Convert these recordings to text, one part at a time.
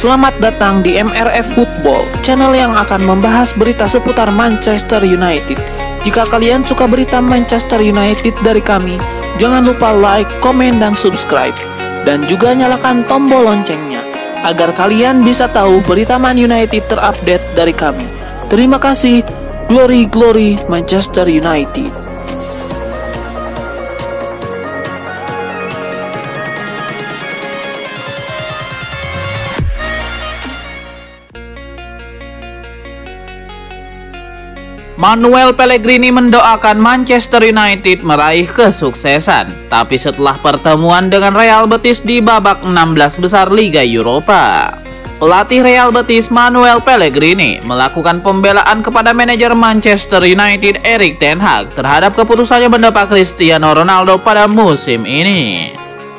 Selamat datang di MRF Football, channel yang akan membahas berita seputar Manchester United. Jika kalian suka berita Manchester United dari kami, jangan lupa like, komen, dan subscribe. Dan juga nyalakan tombol loncengnya, agar kalian bisa tahu berita Man United terupdate dari kami. Terima kasih, Glory Glory Manchester United. Manuel Pellegrini mendoakan Manchester United meraih kesuksesan, tapi setelah pertemuan dengan Real Betis di babak 16 besar Liga Eropa. Pelatih Real Betis Manuel Pellegrini melakukan pembelaan kepada manajer Manchester United Erik ten Hag terhadap keputusannya mendepak Cristiano Ronaldo pada musim ini.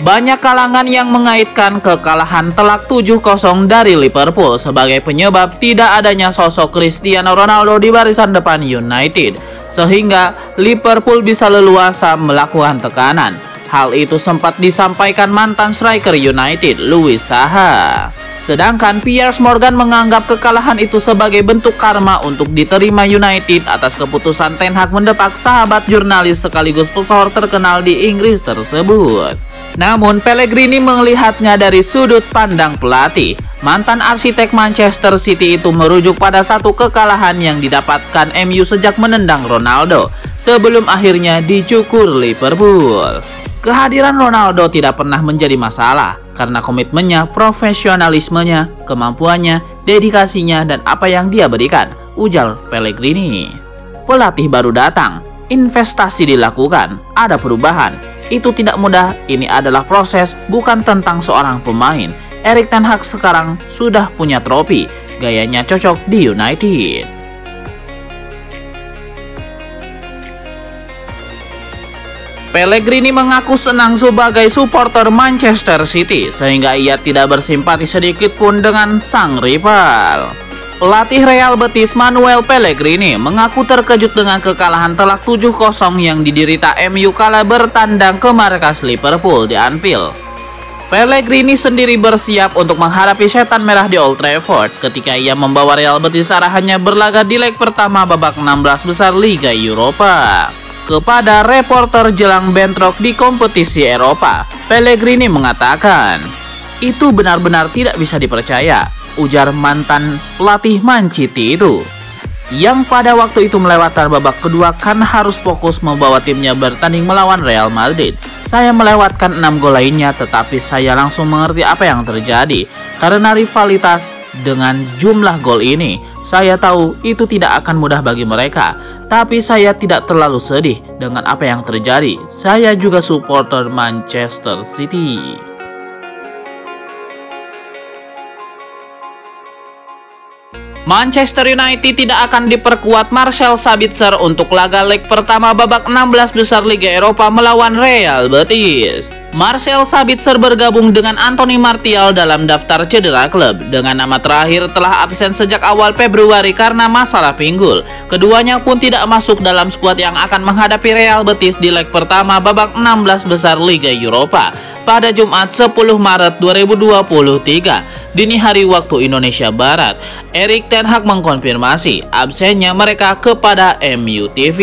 Banyak kalangan yang mengaitkan kekalahan telak 7-0 dari Liverpool sebagai penyebab tidak adanya sosok Cristiano Ronaldo di barisan depan United, sehingga Liverpool bisa leluasa melakukan tekanan. Hal itu sempat disampaikan mantan striker United, Louis Saha. Sedangkan Piers Morgan menganggap kekalahan itu sebagai bentuk karma untuk diterima United atas keputusan ten Hag mendepak sahabat jurnalis sekaligus pesohor terkenal di Inggris tersebut. Namun Pellegrini melihatnya dari sudut pandang pelatih. Mantan arsitek Manchester City itu merujuk pada satu kekalahan yang didapatkan MU sejak menendang Ronaldo sebelum akhirnya dicukur Liverpool. Kehadiran Ronaldo tidak pernah menjadi masalah karena komitmennya, profesionalismenya, kemampuannya, dedikasinya, dan apa yang dia berikan, ujar Pellegrini. Pelatih baru datang, investasi dilakukan, ada perubahan. Itu tidak mudah, ini adalah proses, bukan tentang seorang pemain. Erik ten Hag sekarang sudah punya trofi, gayanya cocok di United. Pellegrini mengaku senang sebagai supporter Manchester City, sehingga ia tidak bersimpati sedikit pun dengan sang rival. Pelatih Real Betis Manuel Pellegrini mengaku terkejut dengan kekalahan telak 7-0 yang diderita MU kala bertandang ke markas Liverpool di Anfield. Pellegrini sendiri bersiap untuk menghadapi setan merah di Old Trafford ketika ia membawa Real Betis arahannya berlaga di leg pertama babak 16 besar Liga Eropa. Kepada reporter jelang bentrok di kompetisi Eropa, Pellegrini mengatakan, "Itu benar-benar tidak bisa dipercaya," ujar mantan pelatih Man City itu, yang pada waktu itu melewatkan babak kedua karena harus fokus membawa timnya bertanding melawan Real Madrid. "Saya melewatkan 6 gol lainnya, tetapi saya langsung mengerti apa yang terjadi. Karena rivalitas dengan jumlah gol ini, saya tahu itu tidak akan mudah bagi mereka. Tapi saya tidak terlalu sedih dengan apa yang terjadi. Saya juga supporter Manchester City." Manchester United tidak akan diperkuat Marcel Sabitzer untuk laga leg pertama babak 16 besar Liga Eropa melawan Real Betis. Marcel Sabitzer bergabung dengan Anthony Martial dalam daftar cedera klub. Dengan nama terakhir telah absen sejak awal Februari karena masalah pinggul. Keduanya pun tidak masuk dalam skuad yang akan menghadapi Real Betis di leg pertama babak 16 besar Liga Eropa pada Jumat 10 Maret 2023 dini hari waktu Indonesia Barat. Erik ten Hag mengkonfirmasi absennya mereka kepada MU TV.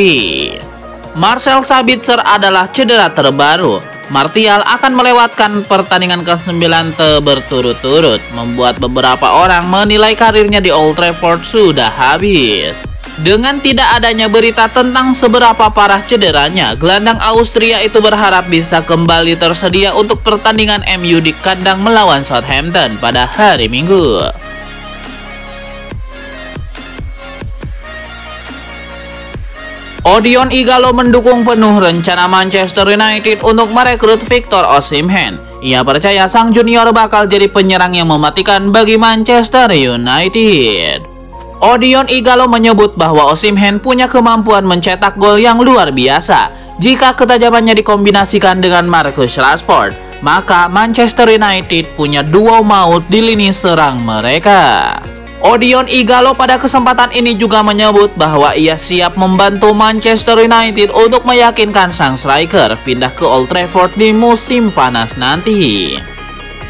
Marcel Sabitzer adalah cedera terbaru. Martial akan melewatkan pertandingan ke-9 berturut-turut, membuat beberapa orang menilai karirnya di Old Trafford sudah habis. Dengan tidak adanya berita tentang seberapa parah cederanya, gelandang Austria itu berharap bisa kembali tersedia untuk pertandingan MU di kandang melawan Southampton pada hari Minggu. Odion Ighalo mendukung penuh rencana Manchester United untuk merekrut Victor Osimhen. Ia percaya sang junior bakal jadi penyerang yang mematikan bagi Manchester United. Odion Ighalo menyebut bahwa Osimhen punya kemampuan mencetak gol yang luar biasa. Jika ketajamannya dikombinasikan dengan Marcus Rashford, maka Manchester United punya duo maut di lini serang mereka. Odion Ighalo pada kesempatan ini juga menyebut bahwa ia siap membantu Manchester United untuk meyakinkan sang striker pindah ke Old Trafford di musim panas nanti.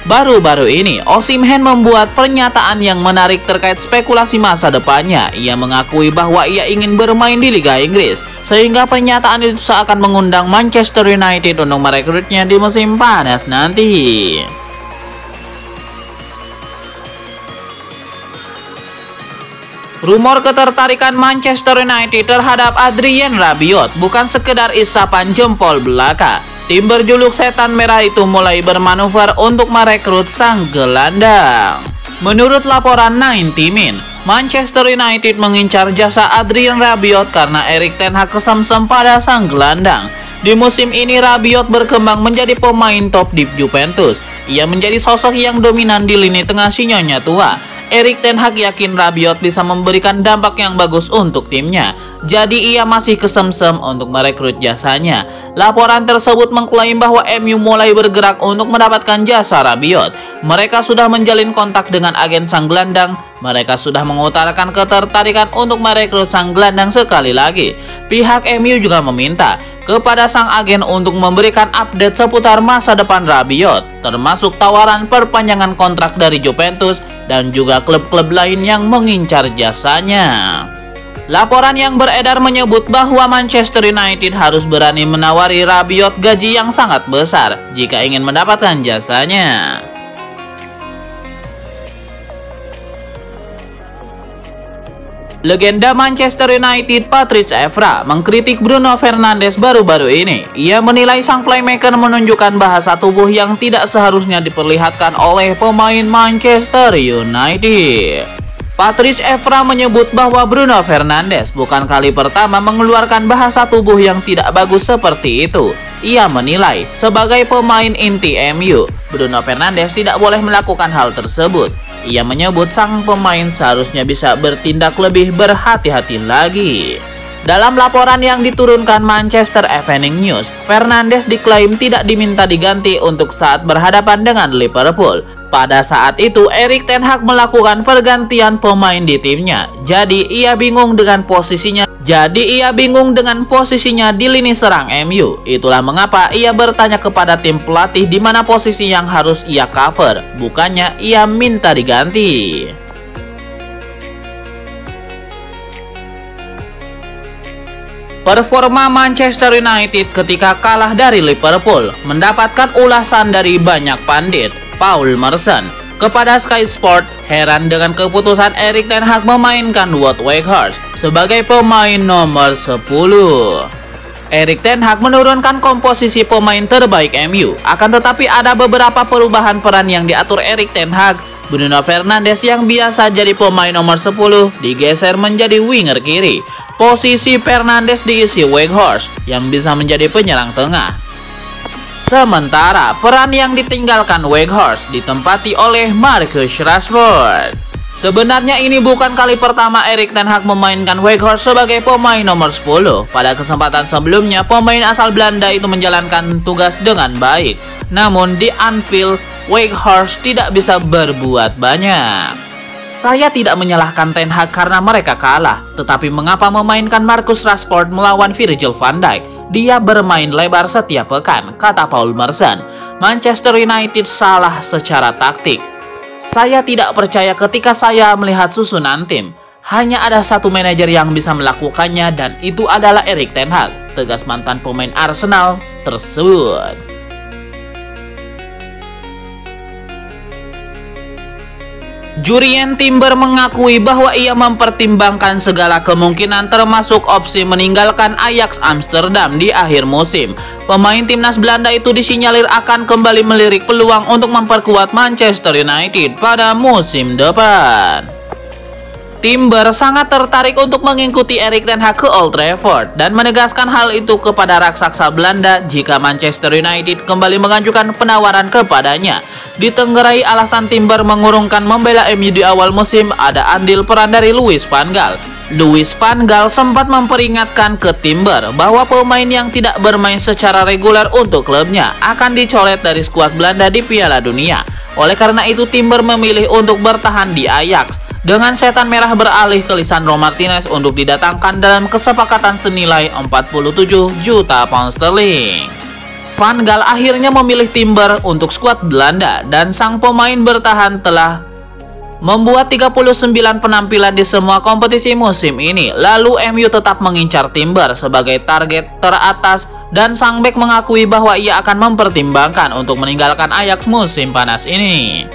Baru-baru ini, Osimhen membuat pernyataan yang menarik terkait spekulasi masa depannya. Ia mengakui bahwa ia ingin bermain di Liga Inggris, sehingga pernyataan itu seakan mengundang Manchester United untuk merekrutnya di musim panas nanti. Rumor ketertarikan Manchester United terhadap Adrien Rabiot bukan sekedar isapan jempol belaka. Tim berjuluk Setan Merah itu mulai bermanuver untuk merekrut sang gelandang. Menurut laporan 90 Min, Manchester United mengincar jasa Adrien Rabiot karena Erik ten Hag kesemsem pada sang gelandang. Di musim ini Rabiot berkembang menjadi pemain top di Juventus. Ia menjadi sosok yang dominan di lini tengah si nyonya tua. Erik ten Hag yakin Rabiot bisa memberikan dampak yang bagus untuk timnya. Jadi ia masih kesemsem untuk merekrut jasanya. Laporan tersebut mengklaim bahwa MU mulai bergerak untuk mendapatkan jasa Rabiot. Mereka sudah menjalin kontak dengan agen sang gelandang. Mereka sudah mengutarakan ketertarikan untuk merekrut sang gelandang sekali lagi. Pihak MU juga meminta kepada sang agen untuk memberikan update seputar masa depan Rabiot, termasuk tawaran perpanjangan kontrak dari Juventus dan juga klub-klub lain yang mengincar jasanya. Laporan yang beredar menyebut bahwa Manchester United harus berani menawari Rabiot gaji yang sangat besar jika ingin mendapatkan jasanya. Legenda Manchester United Patrice Evra mengkritik Bruno Fernandes baru-baru ini. Ia menilai sang playmaker menunjukkan bahasa tubuh yang tidak seharusnya diperlihatkan oleh pemain Manchester United. Patrice Evra menyebut bahwa Bruno Fernandes bukan kali pertama mengeluarkan bahasa tubuh yang tidak bagus seperti itu. Ia menilai, sebagai pemain inti MU, Bruno Fernandes tidak boleh melakukan hal tersebut. Ia menyebut sang pemain seharusnya bisa bertindak lebih berhati-hati lagi. Dalam laporan yang diturunkan Manchester Evening News, Fernandes diklaim tidak diminta diganti untuk saat berhadapan dengan Liverpool. Pada saat itu, Erik ten Hag melakukan pergantian pemain di timnya. Jadi ia bingung dengan posisinya di lini serang MU. Itulah mengapa ia bertanya kepada tim pelatih di mana posisi yang harus ia cover. Bukannya ia minta diganti. Performa Manchester United ketika kalah dari Liverpool mendapatkan ulasan dari banyak pandit. Paul Merson kepada Sky Sport heran dengan keputusan Erik ten Hag memainkan Wout Weghorst sebagai pemain nomor 10. Erik ten Hag menurunkan komposisi pemain terbaik MU, akan tetapi ada beberapa perubahan peran yang diatur Erik ten Hag. Bruno Fernandes yang biasa jadi pemain nomor 10 digeser menjadi winger kiri. Posisi Fernandes diisi Weghorst yang bisa menjadi penyerang tengah. Sementara peran yang ditinggalkan Weghorst ditempati oleh Marcus Rashford. Sebenarnya ini bukan kali pertama Erik ten Hag memainkan Weghorst sebagai pemain nomor 10. Pada kesempatan sebelumnya, pemain asal Belanda itu menjalankan tugas dengan baik. Namun di Anfield, Weghorst tidak bisa berbuat banyak. Saya tidak menyalahkan ten Hag karena mereka kalah, tetapi mengapa memainkan Marcus Rashford melawan Virgil van Dijk? Dia bermain lebar setiap pekan, kata Paul Merson. Manchester United salah secara taktik. Saya tidak percaya ketika saya melihat susunan tim. Hanya ada satu manajer yang bisa melakukannya dan itu adalah Erik ten Hag, tegas mantan pemain Arsenal tersebut. Jurien Timber mengakui bahwa ia mempertimbangkan segala kemungkinan termasuk opsi meninggalkan Ajax Amsterdam di akhir musim. Pemain timnas Belanda itu disinyalir akan kembali melirik peluang untuk memperkuat Manchester United pada musim depan. Timber sangat tertarik untuk mengikuti Erik ten Hag ke Old Trafford dan menegaskan hal itu kepada raksasa Belanda jika Manchester United kembali mengajukan penawaran kepadanya. Ditenggerai alasan Timber mengurungkan membela MU di awal musim ada andil peran dari Louis van Gaal. Louis van Gaal sempat memperingatkan ke Timber bahwa pemain yang tidak bermain secara reguler untuk klubnya akan dicoret dari skuad Belanda di Piala Dunia. Oleh karena itu Timber memilih untuk bertahan di Ajax. Dengan Setan Merah beralih ke Lisandro Martinez untuk didatangkan dalam kesepakatan senilai 47 juta pound sterling. Van Gaal akhirnya memilih Timber untuk skuad Belanda dan sang pemain bertahan telah membuat 39 penampilan di semua kompetisi musim ini. Lalu MU tetap mengincar Timber sebagai target teratas dan sang bek mengakui bahwa ia akan mempertimbangkan untuk meninggalkan Ajax musim panas ini.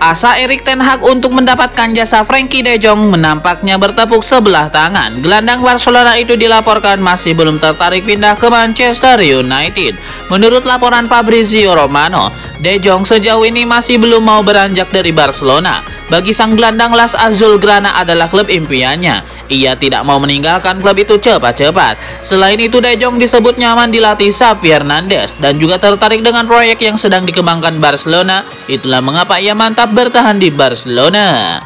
Asa Erik ten Hag untuk mendapatkan jasa Frenkie de Jong menampaknya bertepuk sebelah tangan. Gelandang Barcelona itu dilaporkan masih belum tertarik pindah ke Manchester United. Menurut laporan Fabrizio Romano, de Jong sejauh ini masih belum mau beranjak dari Barcelona. Bagi sang gelandang, Las Azulgrana adalah klub impiannya. Ia tidak mau meninggalkan klub itu cepat-cepat. Selain itu, De Jong disebut nyaman dilatih Xavi Hernandez dan juga tertarik dengan proyek yang sedang dikembangkan Barcelona. Itulah mengapa ia mantap bertahan di Barcelona.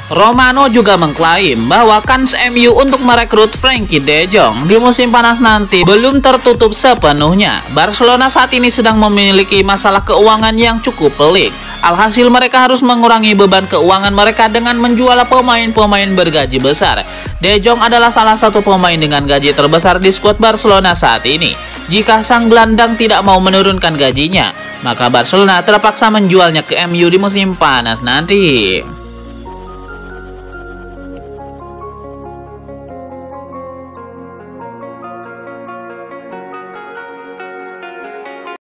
Romano juga mengklaim bahwa kans MU untuk merekrut Frenkie de Jong di musim panas nanti belum tertutup sepenuhnya. Barcelona saat ini sedang memiliki masalah keuangan yang cukup pelik. Alhasil mereka harus mengurangi beban keuangan mereka dengan menjual pemain-pemain bergaji besar. De Jong adalah salah satu pemain dengan gaji terbesar di skuad Barcelona saat ini. Jika sang gelandang tidak mau menurunkan gajinya, maka Barcelona terpaksa menjualnya ke MU di musim panas nanti.